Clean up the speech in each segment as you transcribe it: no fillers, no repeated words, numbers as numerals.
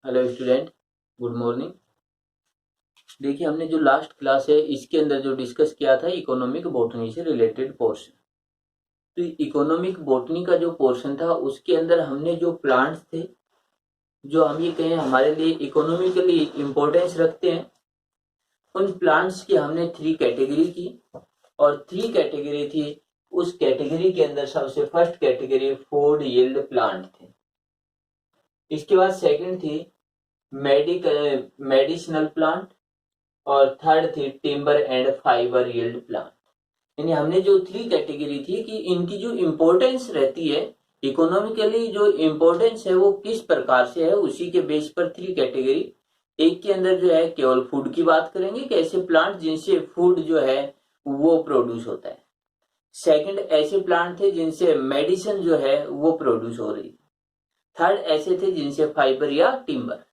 Hello student, good morning. देखिए, हमने जो लास्ट क्लास है इसके अंदर जो डिस्कस किया था इकोनॉमिक बॉटनी से रिलेटेड पोर्शन। तो इकोनॉमिक बॉटनी का जो पोर्शन था उसके अंदर हमने जो प्लांट्स थे जो हम ये कहें हमारे लिए इकोनॉमिकली इम्पोर्टेंस रखते हैं, उन प्लांट्स की हमने 3 कैटेगरी की। और 3 कैटेगरी थी, उस कैटेगरी के अंदर सबसे first category food yield plant थे। इसके बाद सेकंड थी मेडिसिनल प्लांट और थर्ड थी timber and fibre yield plant. यानी हमने जो 3 कैटेगरी थी कि इनकी जो इम्पोर्टेंस रहती है, इकोनॉमिकली जो इम्पोर्टेंस है वो किस प्रकार से है, उसी के बेस पर 3 कैटेगरी। एक के अंदर जो है केवल फूड की बात करेंगे कि ऐसे प्लांट जिनसे फूड जो है वो प्रोड्यूस होता है। सेकंड, ऐसे प्लांट थे जिनसे मेडिसिन जो है वो प्रोड्यूस हो रही। थर्ड, ऐसे थे जिनसे फाइबर या टिम्बर।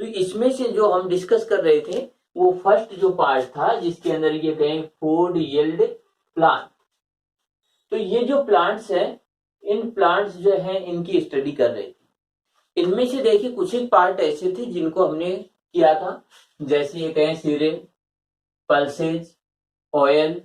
तो इसमें से जो हम डिस्कस कर रहे थे वो फर्स्ट जो पार्ट था जिसके अंदर ये कहें फूड यील्ड प्लांट। तो ये जो प्लांट्स है, इन प्लांट्स जो है इनकी स्टडी कर रहे थे। इनमें से देखिए कुछ एक पार्ट ऐसे थे जिनको हमने किया था, जैसे ये कहें सीरे, पल्सेज, ऑयल,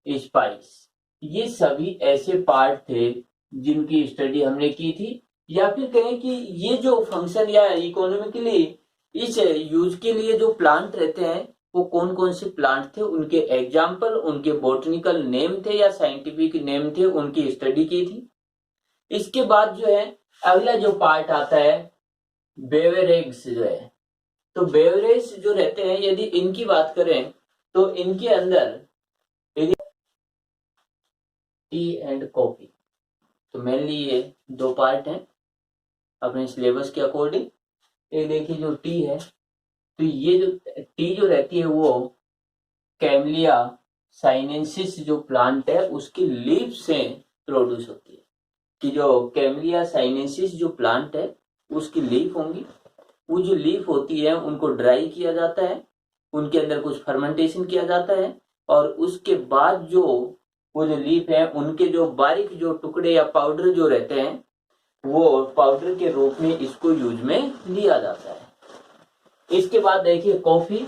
स्पाइस। ये सभी ऐसे पार्ट थे जिनकी स्टडी हमने की थी। या फिर कहें कि ये जो फंक्शन या इकोनॉमिकली इस यूज के लिए जो प्लांट रहते हैं वो कौन कौन से प्लांट थे, उनके एग्जाम्पल, उनके बोटनिकल नेम थे या साइंटिफिक नेम थे, उनकी स्टडी की थी। इसके बाद जो है अगला जो पार्ट आता है बेवरेज जो है। तो बेवरेज जो रहते हैं, यदि इनकी बात करें तो इनके अंदर टी एंड कॉफी। तो मेनली ये 2 पार्ट हैं अपने सिलेबस के अकॉर्डिंग। ये देखिए जो टी है, तो ये जो टी जो रहती है वो कैमलिया साइनेंसिस जो प्लांट है उसकी लीफ से प्रोड्यूस होती है। कि जो कैमलिया साइनेंसिस जो प्लांट है उसकी लीफ होंगी, वो जो लीफ होती है उनको ड्राई किया जाता है, उनके अंदर कुछ फर्मेंटेशन किया जाता है, और उसके बाद जो वो जो लीफ है उनके जो बारीक जो टुकड़े या पाउडर जो रहते हैं वो पाउडर के रूप में इसको यूज में लिया जाता है। इसके बाद देखिए कॉफी,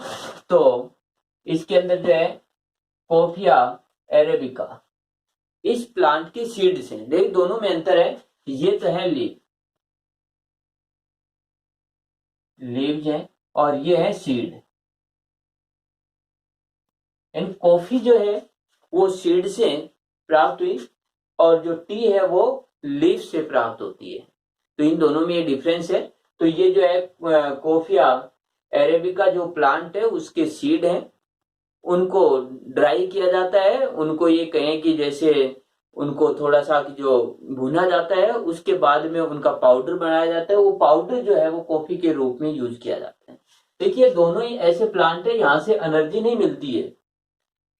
तो इसके अंदर जो है कॉफिया अरेबिका, इस प्लांट के सीड्स हैं। देख दोनों में अंतर है, ये तो है लीव्स हैं और ये है सीड। एंड कॉफी जो है वो सीड से प्राप्त हुई और जो टी है वो लीफ से प्राप्त होती है। तो इन दोनों में ये डिफरेंस है। तो ये जो है कॉफिया अरेबिका जो प्लांट है उसके सीड हैं, उनको ड्राई किया जाता है, उनको ये कहें कि जैसे उनको थोड़ा सा जो भुना जाता है, उसके बाद में उनका पाउडर बनाया जाता है। वो पाउडर जो है वो कॉफी के रूप में यूज किया जाता है। देखिए दोनों ही ऐसे प्लांट है, यहाँ से एनर्जी नहीं मिलती है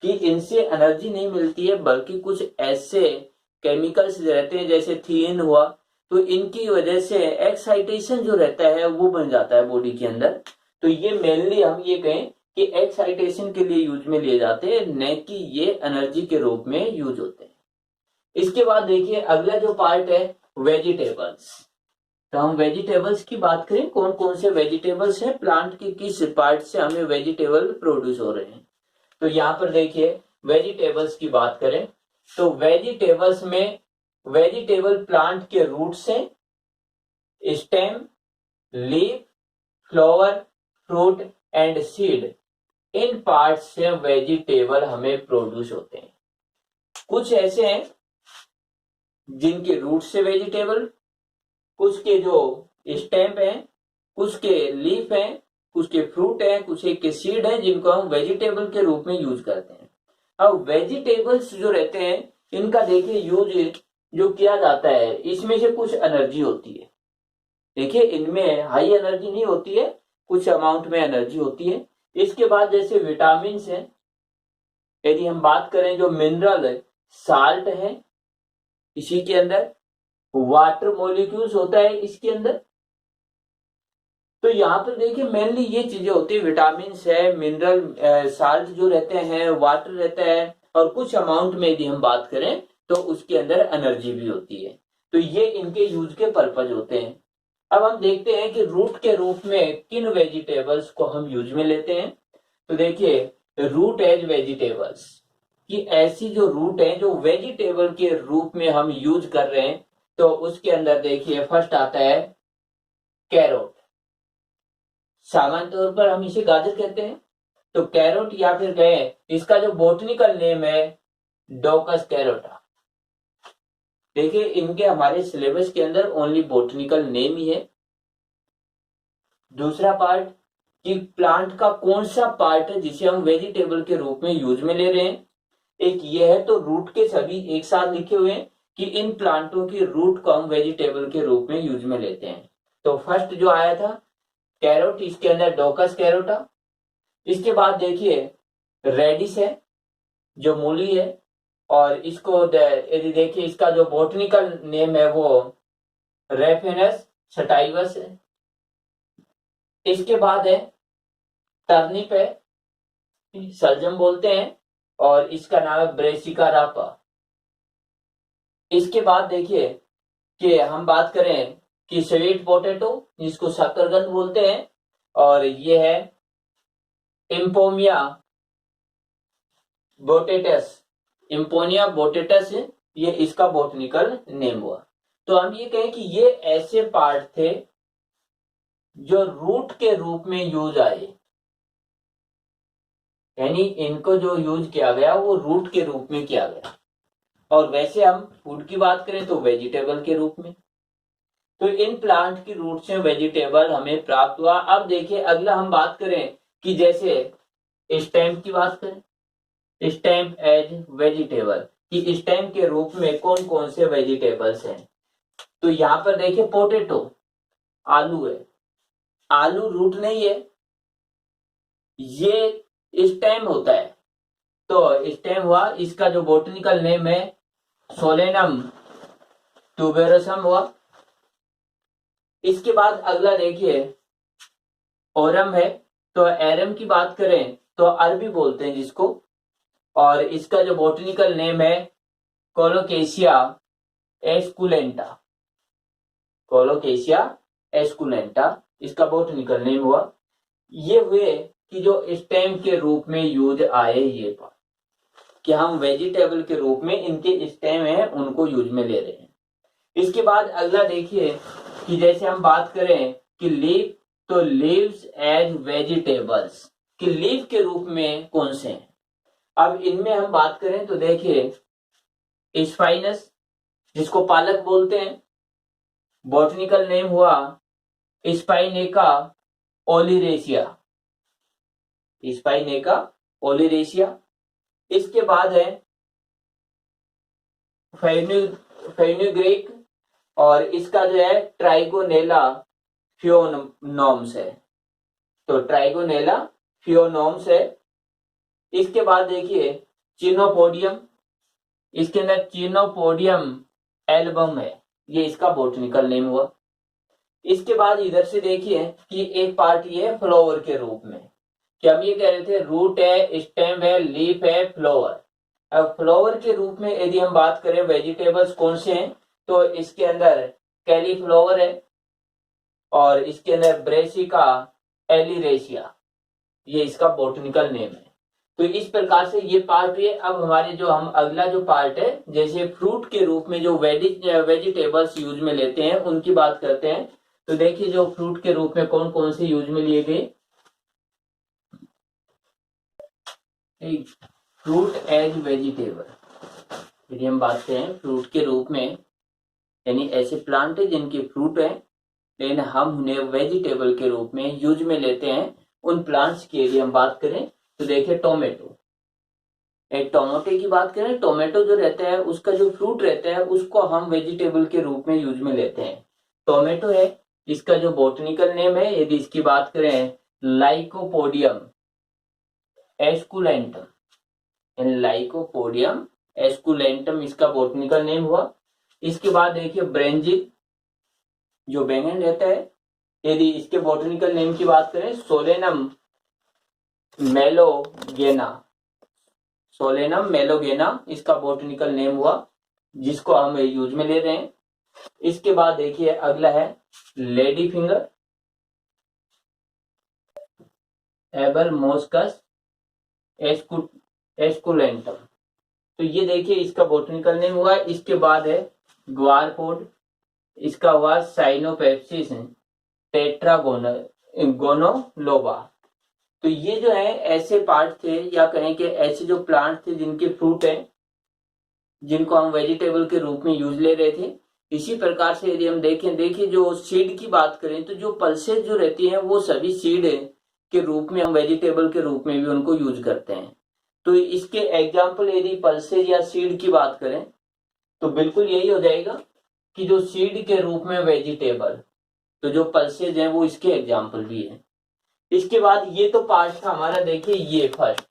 कि इनसे एनर्जी नहीं मिलती है, बल्कि कुछ ऐसे केमिकल्स रहते हैं जैसे थियन हुआ, तो इनकी वजह से एक्साइटेशन जो रहता है वो बन जाता है बॉडी के अंदर। तो ये मेनली हम ये कहें कि एक्साइटेशन के लिए यूज में लिए जाते हैं, न कि ये एनर्जी के रूप में यूज होते हैं। इसके बाद देखिए अगला जो पार्ट है वेजिटेबल्स। तो हम वेजिटेबल्स की बात करें, कौन कौन से वेजिटेबल्स हैं, प्लांट के किस पार्ट से हमें वेजिटेबल प्रोड्यूस हो रहे हैं। तो यहाँ पर देखिए वेजिटेबल्स की बात करें तो वेजिटेबल्स में वेजिटेबल प्लांट के रूट्स हैं, stem, leaf, flower, fruit and seed. In part से वेजिटेबल हमें प्रोड्यूस होते हैं। कुछ ऐसे हैं जिनके रूट से वेजिटेबल, कुछ के जो स्टेम है, कुछ के लीफ है, कुछ के फ्रूट है, कुछ एक के सीड है, जिनको हम वेजिटेबल के रूप में यूज करते हैं। अब वेजिटेबल्स जो रहते हैं इनका देखिए यूज जो किया जाता है, इसमें से कुछ एनर्जी होती है। देखिए इनमें हाई एनर्जी नहीं होती है, कुछ अमाउंट में एनर्जी होती है। इसके बाद जैसे विटामिन है, यदि हम बात करें जो मिनरल साल्ट है, इसी के अंदर वाटर मॉलिक्यूल्स होता है इसके अंदर। तो यहाँ पर देखिए मेनली ये चीजें होती है, विटामिन है, मिनरल साल्ट जो रहते हैं, वाटर रहता है, और कुछ अमाउंट में यदि हम बात करें तो उसके अंदर एनर्जी भी होती है। तो ये इनके यूज के पर्पज होते हैं। अब हम देखते हैं कि रूट के रूप में किन वेजिटेबल्स को हम यूज में लेते हैं। तो देखिए, रूट एज वेजिटेबल्स कि ऐसी जो रूट है जो वेजिटेबल के रूप में हम यूज कर रहे हैं, तो उसके अंदर देखिए फर्स्ट आता है कैरोट। सामान्य तौर पर हम इसे गाजर कहते हैं। तो कैरोट या फिर कहे इसका जो बोटनिकल नेम है डोकस कैरोटा। देखिए, इनके हमारे सिलेबस के अंदर ओनली बोटनिकल नेम ही है। दूसरा पार्ट कि प्लांट का कौन सा पार्ट है जिसे हम वेजिटेबल के रूप में यूज में ले रहे हैं। एक ये है, तो रूट के सभी एक साथ लिखे हुए हैं कि इन प्लांटों की रूट को हम वेजिटेबल के रूप में यूज में लेते हैं। तो फर्स्ट जो आया था कैरोट, इसके अंदर डोकस कैरोटा। इसके बाद देखिए रेडिस है जो मूली है, और इसको यदि देखिए इसका जो बोटनिकल नेम है वो रेफेनस सटाइवस है। इसके बाद है टर्निप है, सलजम बोलते हैं, और इसका नाम है ब्रेसिका रापा। इसके बाद देखिए कि हम बात करें कि स्वीट पोटैटो जिसको शकरकंद बोलते हैं, और ये है इम्पोमिया बोटेटस। इम्पोनिया बोटेटस ये इसका बोटनिकल नेम हुआ। तो हम ये कहें कि ये ऐसे पार्ट थे जो रूट के रूप में यूज आए, यानी इनको जो यूज किया गया वो रूट के रूप में किया गया। और वैसे हम फूड की बात करें तो वेजिटेबल के रूप में। तो इन प्लांट की रूट से वेजिटेबल हमें प्राप्त हुआ। अब देखिए अगला हम बात करें कि जैसे स्टेम की बात करें, स्टेम एज वेजिटेबल कि स्टेम के रूप में कौन कौन से वेजिटेबल्स हैं। तो यहाँ पर देखिए पोटैटो आलू है, आलू रूट नहीं है, ये स्टेम होता है। तो स्टेम हुआ, इसका जो बोटनिकल नेम है सोलेनम ट्यूबेरोसम हुआ। इसके बाद अगला देखिए ओरम है। तो एरम की बात करें तो अरबी बोलते हैं जिसको, और इसका जो बोटनिकल नेम है कोलोकेशिया एस्कुलेंटा। कोलोकेशिया एस्कुलेंटा इसका बोटनिकल नेम हुआ। ये हुए कि जो स्टेम के रूप में यूज आए, ये पार्ट कि हम वेजिटेबल के रूप में इनके स्टेम है उनको यूज में ले रहे हैं। इसके बाद अगला देखिए कि जैसे हम बात करें कि लीफ, तो लीव्स एज वेजिटेबल्स कि लीफ के रूप में कौन से हैं। अब इनमें हम बात करें तो देखिए स्पाइनस जिसको पालक बोलते हैं, बॉटनिकल नेम हुआ स्पाइनेका ओलिरेशिया। स्पाइनेका ओलिरेशिया। इसके बाद है फेनुग्रीक, और इसका जो है ट्राइगोनेला फियोनोम्स है। तो ट्राइगोनेला फियोनोम्स है। इसके बाद देखिए चिनोपोडियम, इसके अंदर चिनोपोडियम एल्बम है, ये इसका बोटनिकल नेम हुआ। इसके बाद इधर से देखिए कि एक पार्ट ये है फ्लावर के रूप में, कि हम ये कह रहे थे रूट है, स्टेम है, लीफ है, फ्लावर। अब फ्लावर के रूप में यदि हम बात करें वेजिटेबल्स कौन से हैं, तो इसके अंदर कैलीफ्लावर है, और इसके अंदर ब्रेसिका एलिरेशिया, ये इसका बोटनिकल नेम है। तो इस प्रकार से ये पार्ट है। अब हमारे जो हम अगला जो पार्ट है, जैसे फ्रूट के रूप में जो वेजिटेबल्स यूज में लेते हैं उनकी बात करते हैं। तो देखिए जो फ्रूट के रूप में कौन कौन से यूज में लिए गए। फ्रूट एज वेजिटेबल, यदि हम बात करें फ्रूट के रूप में, यानी ऐसे प्लांट है जिनकी फ्रूट है लेकिन हम उन्हें वेजिटेबल के रूप में यूज में लेते हैं, उन प्लांट्स की यदि हम बात करें तो देखिए टोमेटो। एक टोमेटो की बात करें, टोमेटो जो रहता है उसका जो फ्रूट रहता है उसको हम वेजिटेबल के रूप में यूज में लेते हैं। टोमेटो है, इसका जो बोटनिकल नेम है यदि इसकी बात करें लाइकोपोडियम एस्कुलेंटम, लाइकोपोडियम एस्कुलेंटम इसका बोटनिकल नेम हुआ। इसके बाद देखिए ब्रेंजिल जो बैंगन रहता है, यदि इसके बोटनिकल नेम की बात करें सोलेनम मेलोगेना, सोलेनम मेलोगेना इसका बोटनिकल नेम हुआ, जिसको हम यूज में ले रहे हैं। इसके बाद देखिए अगला है लेडी फिंगर, एबर मोस्कस एस्कुलेंटम। तो ये देखिए इसका बोटनिकल नेम हुआ। इसके बाद है ग्वारपोड, इसका हुआ साइनोपेप्सिस टेट्रागोनोलोबा। तो ये जो है ऐसे पार्ट थे या कहें कि ऐसे जो प्लांट थे जिनके फ्रूट है जिनको हम वेजिटेबल के रूप में यूज ले रहे थे। इसी प्रकार से यदि हम देखिए जो सीड की बात करें तो जो पल्सेस जो रहती हैं वो सभी सीड के रूप में हम वेजिटेबल के रूप में भी उनको यूज करते हैं। तो इसके एग्जाम्पल यदि पल्सेस या सीड की बात करें तो बिल्कुल यही हो जाएगा कि जो सीड के रूप में वेजिटेबल, तो जो पल्सेज हैं वो इसके एग्जाम्पल भी है। इसके बाद ये तो पार्ट था हमारा, देखिए ये फर्स्ट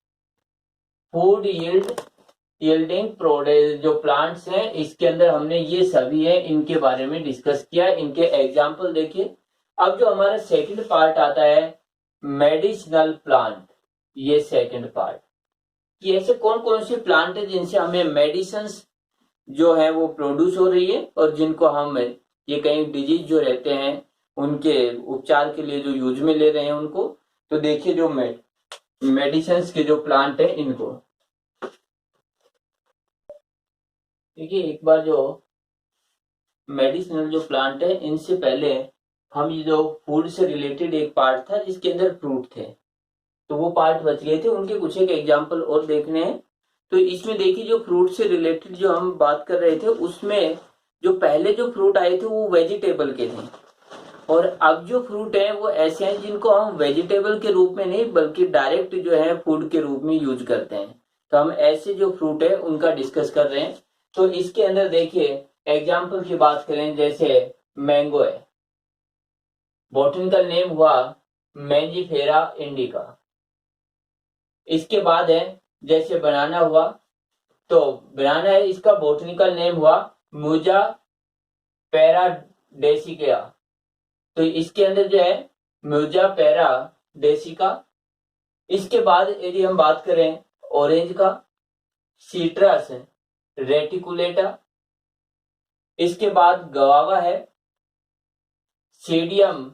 फूड यील्डिंग प्रोडक्ट जो प्लांट्स हैं इसके अंदर हमने ये सभी है इनके बारे में डिस्कस किया, इनके एग्जाम्पल देखिए। अब जो हमारा सेकंड पार्ट आता है मेडिसिनल प्लांट, ये सेकंड पार्ट कि ऐसे कौन कौन से प्लांट है जिनसे हमें मेडिसिन जो है वो प्रोड्यूस हो रही है और जिनको हम ये कई डिजीज जो रहते हैं उनके उपचार के लिए जो यूज में ले रहे हैं उनको। तो देखिए जो मेडिसिन के जो प्लांट है इनको देखिए। एक बार जो मेडिसिनल जो प्लांट है इनसे पहले हम ये जो फूड से रिलेटेड एक पार्ट था जिसके अंदर फ्रूट थे तो वो पार्ट बच गए थे, उनके कुछ एक एग्जाम्पल और देखने हैं। तो इसमें देखिए जो फ्रूट से रिलेटेड जो हम बात कर रहे थे उसमें जो पहले जो फ्रूट आए थे वो वेजिटेबल के थे और अब जो फ्रूट है वो ऐसे हैं जिनको हम वेजिटेबल के रूप में नहीं बल्कि डायरेक्ट जो है फूड के रूप में यूज करते हैं। तो हम ऐसे जो फ्रूट है उनका डिस्कस कर रहे हैं। तो इसके अंदर देखिए एग्जाम्पल की बात करें जैसे मैंगो है, बॉटनिकल नेम हुआ मैंजीफेरा इंडिका। इसके बाद है जैसे बनाना हुआ, तो बनाना है इसका बॉटनिकल नेम हुआ मूजा पैराडेसिका। तो इसके अंदर जो है म्यूजा पैराडेसिका। इसके बाद यदि हम बात करें ऑरेंज का, सीट्रस रेटिकुलेटा। इसके बाद गवावा है, सीडियम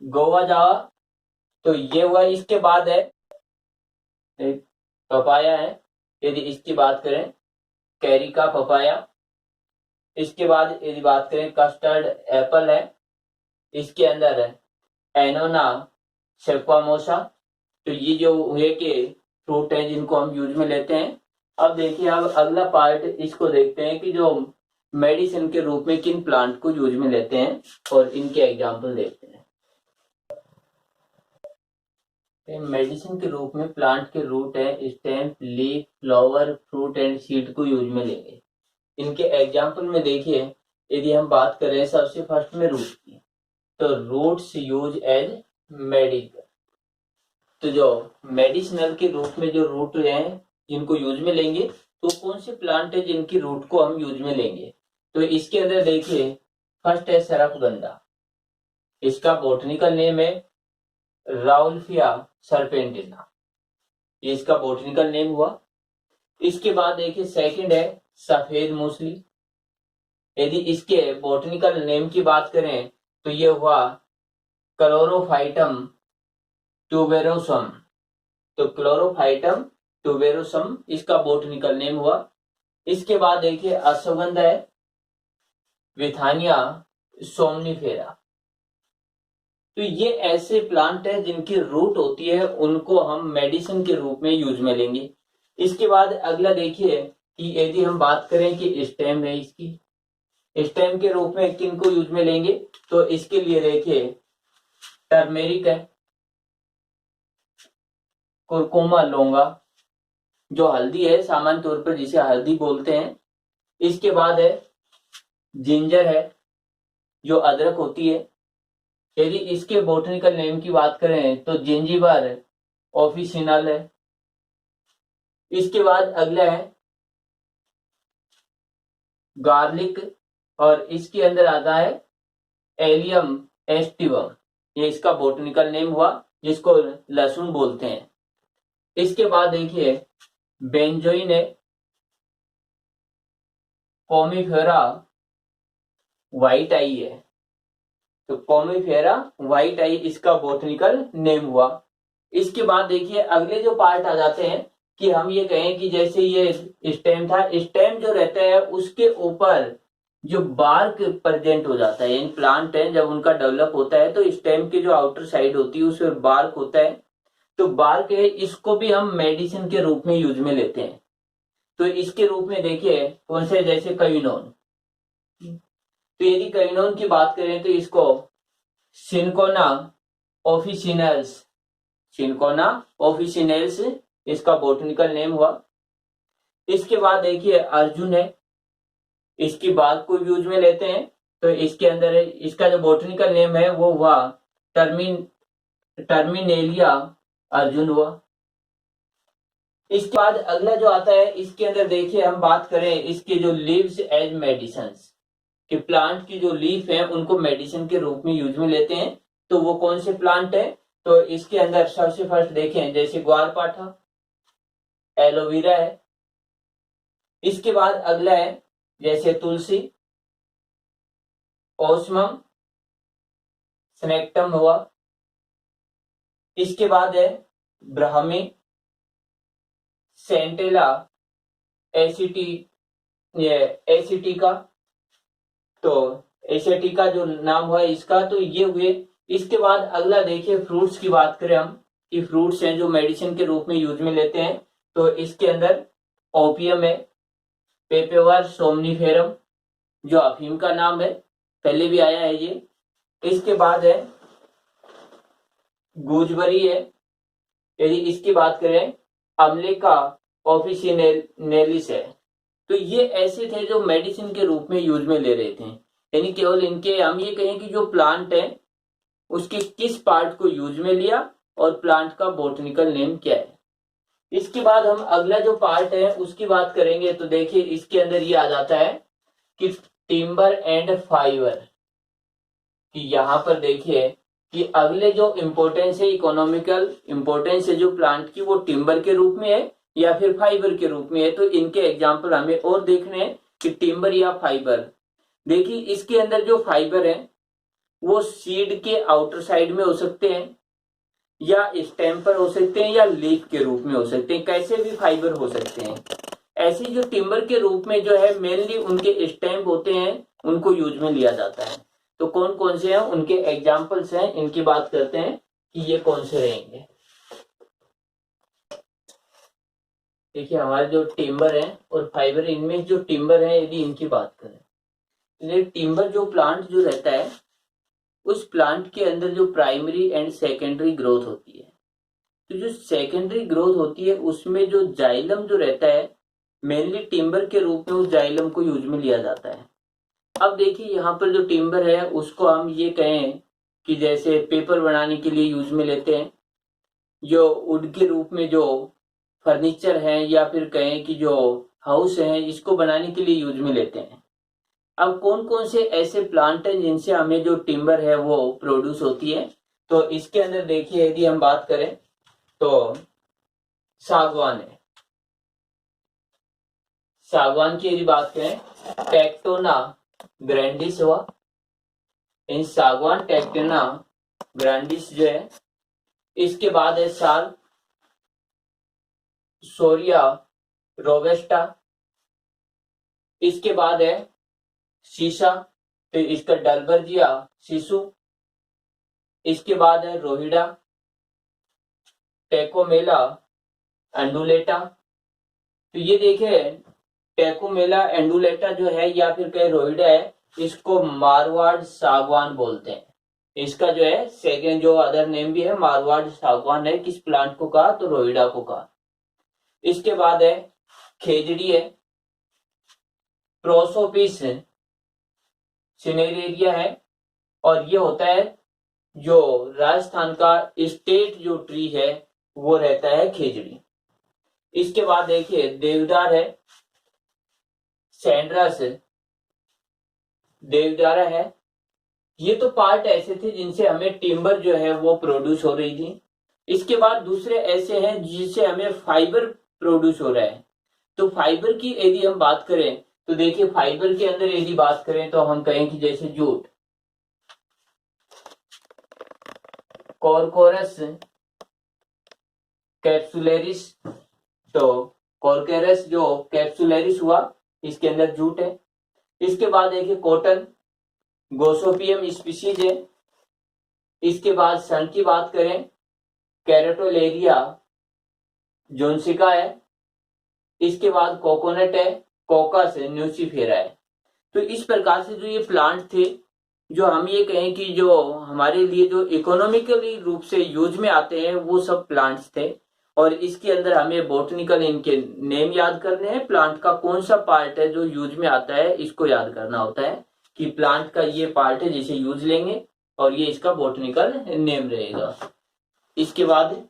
गोवाजावा। तो ये हुआ। इसके बाद है पपाया है, यदि इसकी बात करें कैरिका पपाया। इसके बाद यदि बात करें कस्टर्ड एप्पल है, इसके अंदर है एनोना सेक्वामोसा। तो ये जो हुए के फ्रूट है जिनको हम यूज में लेते हैं। अब देखिए अब अगला पार्ट इसको देखते हैं कि जो मेडिसिन के रूप में किन प्लांट को यूज में लेते हैं और इनके एग्जाम्पल देखते हैं। मेडिसिन के रूप में प्लांट के रूट है, stem, leaf, flower, fruit and seed को यूज में लेंगे। इनके एग्जाम्पल में देखिए यदि हम बात करें सबसे फर्स्ट में रूट की, तो रूट्स यूज एज मेडिकल। तो जो मेडिसिनल के रूप में जो रूट हैं जिनको यूज में लेंगे तो कौन से प्लांट है जिनकी रूट को हम यूज में लेंगे। तो इसके अंदर देखिए फर्स्ट है सरफगंधा, इसका बोटनिकल नेम है राउल्फिया सरपेंटिना, ये इसका बोटनिकल नेम हुआ। इसके बाद देखिए सेकंड है सफेद मूसली, यदि इसके बोटनिकल नेम की बात करें तो ये हुआ क्लोरोफाइटम ट्यूबेरोसम। तो क्लोरोफाइटम ट्यूबेरोसम इसका बोटनिकल नेम हुआ। इसके बाद देखिए अश्वगंधा है, विथानिया सोमनिफेरा। तो ये ऐसे प्लांट है जिनकी रूट होती है उनको हम मेडिसिन के रूप में यूज में लेंगे। इसके बाद अगला देखिए कि यदि हम बात करें कि स्टेम है, इसकी स्टेम के रूप में किनको यूज में लेंगे तो इसके लिए देखिए टर्मेरिक है, कुरकुमा लौंगा जो हल्दी है सामान्य तौर पर जिसे हल्दी बोलते हैं। इसके बाद है जिंजर है जो अदरक होती है, यदि इसके बोटनिकल नेम की बात करें तो जिंजीबर ऑफिसिनल है। इसके बाद अगला है गार्लिक और इसके अंदर आता है एलियम एस्टिवम, ये इसका बोटनिकल नेम हुआ जिसको लहसुन बोलते हैं। इसके बाद देखिए बेंजोइन है, पोमीफेरा व्हाइट आई है, तो कॉमीफेरा व्हाइट आई इसका बोटनिकल नेम हुआ। इसके बाद देखिए अगले जो पार्ट आ जाते हैं कि हम ये कहें कि जैसे ये स्टेम था, स्टेम जो रहता है उसके ऊपर जो बार्क प्रेजेंट हो जाता है, यानी प्लांट है जब उनका डेवलप होता है तो स्टेम की जो आउटर साइड होती है उस पर बार्क होता है, तो बार्क है इसको भी हम मेडिसिन के रूप में यूज में लेते हैं। तो इसके रूप में देखिए कौन से, जैसे क्विनोन, तो यदि क्विनोन की बात करें तो इसको सिनकोना ऑफिसिनल्स, सिनकोना ऑफिसिनल्स इसका बोटनिकल नेम हुआ। इसके बाद देखिए अर्जुन है, इसकी बात को यूज में लेते हैं, तो इसके अंदर इसका जो बोटनिकल नेम है वो हुआ टर्मिनेलिया अर्जुन हुआ। इसके बाद अगला जो आता है इसके अंदर देखिए हम बात करें इसके जो लीव्स एज मेडिसिन, कि प्लांट की जो लीफ है उनको मेडिसिन के रूप में यूज में लेते हैं, तो वो कौन से प्लांट है, तो इसके अंदर सबसे फर्स्ट देखें जैसे ग्वारपाठा, एलोवेरा है। इसके बाद अगला है जैसे तुलसी, ओस्मम, स्नेक्टम हुआ। इसके बाद है ब्राह्मी, सेंटेला एसिटिका, तो एसिटिका जो नाम हुआ इसका, तो ये हुए। इसके बाद अगला देखिए फ्रूट्स की बात करें हम कि फ्रूट्स हैं जो मेडिसिन के रूप में यूज में लेते हैं, तो इसके अंदर ओपियम है, पेपेवर सोमनीफेरम जो अफीम का नाम है, पहले भी आया है ये। इसके बाद है गूजबरी है, यदि इसकी बात करें अमले का ऑफिसिनेलिस है। तो ये ऐसे थे जो मेडिसिन के रूप में यूज में ले रहे थे, यानी केवल इनके हम ये कहें कि जो प्लांट है उसके किस पार्ट को यूज में लिया और प्लांट का बोटनिकल नेम क्या है। इसके बाद हम अगला जो पार्ट है उसकी बात करेंगे, तो देखिए इसके अंदर ये आ जाता है कि टिम्बर एंड फाइबर, कि यहां पर देखिए कि अगले जो इंपॉर्टेंस है, इकोनॉमिकल इंपॉर्टेंस है जो प्लांट की, वो टिम्बर के रूप में है या फिर फाइबर के रूप में है। तो इनके एग्जाम्पल हमें और देखने हैं कि टिम्बर या फाइबर। देखिए इसके अंदर जो फाइबर है वो सीड के आउटर साइड में हो सकते हैं, या स्टेम पर हो सकते हैं, या लीफ के रूप में हो सकते हैं, कैसे भी फाइबर हो सकते हैं। ऐसे जो टिम्बर के रूप में जो है मेनली उनके स्टेम होते हैं उनको यूज में लिया जाता है। तो कौन कौन से हैं उनके एग्जाम्पल्स हैं, इनकी बात करते हैं कि ये कौन से रहेंगे। देखिए हमारे जो टिम्बर है और फाइबर, इनमें जो टिम्बर है यदि इनकी बात करें, टिम्बर जो प्लांट जो रहता है उस प्लांट के अंदर जो प्राइमरी एंड सेकेंडरी ग्रोथ होती है, तो जो सेकेंडरी ग्रोथ होती है उसमें जो जाइलम जो रहता है मेनली टिम्बर के रूप में उस जाइलम को यूज में लिया जाता है। अब देखिए यहाँ पर जो टिम्बर है उसको हम ये कहें कि जैसे पेपर बनाने के लिए यूज में लेते हैं, जो वुड के रूप में जो फर्नीचर है या फिर कहें कि जो हाउस है इसको बनाने के लिए यूज में लेते हैं। अब कौन कौन से ऐसे प्लांट हैं जिनसे हमें जो टिम्बर है वो प्रोड्यूस होती है, तो इसके अंदर देखिए यदि हम बात करें तो सागवान है, सागवान की यदि बात करें टेक्टोना ग्रैंडिस हुआ, इन सागवान टेक्टोना ग्रैंडिस जो है। इसके बाद है साल, सोरिया रोबेस्टा। इसके बाद है शीशा, तो इसका डलबर्जिया शिशु। इसके बाद है रोहिडा, टेकोमेला एंडुलेटा। तो ये देखिए टेकोमेला एंडुलेटा जो है या फिर कहे रोहिडा है, इसको मारवाड़ सागवान बोलते हैं। इसका जो है सेकेंड जो अदर नेम भी है मारवाड़ सागवान है, किस प्लांट को कहा, तो रोहिडा को कहा। इसके बाद है खेजड़ी है, प्रोसोपिस सिनेरेरिया है, और ये होता है जो राजस्थान का स्टेट जो ट्री है वो रहता है खेजड़ी। इसके बाद देखिए देवदार है, सैंड्रास देवदारा है। ये तो पार्ट ऐसे थे जिनसे हमें टिम्बर जो है वो प्रोड्यूस हो रही थी। इसके बाद दूसरे ऐसे हैं जिससे हमें फाइबर प्रोड्यूस हो रहा है। तो फाइबर की यदि हम बात करें तो देखिए फाइबर के अंदर यदि बात करें तो हम कहें कि जैसे जूट, कॉर्कोरस कैप्सुलरिस, तो कॉर्कोरस जो कैप्सुलरिस हुआ इसके अंदर जूट है। इसके बाद देखिए कॉटन, गोसोपियम स्पीशीज है। इसके बाद सन की बात करें, कैरेटोलेरिया जोन्सिका है। इसके बाद कोकोनट है, कोकस है, न्यूसीफेरा है। तो इस प्रकार से जो ये प्लांट थे, जो हम ये कहें कि जो हमारे लिए जो इकोनॉमिकली रूप से यूज में आते हैं वो सब प्लांट्स थे। और इसके अंदर हमें बोटनिकल इनके नेम याद करने हैं, प्लांट का कौन सा पार्ट है जो यूज में आता है इसको याद करना होता है कि प्लांट का ये पार्ट है जिसे यूज लेंगे और ये इसका बोटनिकल नेम रहेगा। इसके बाद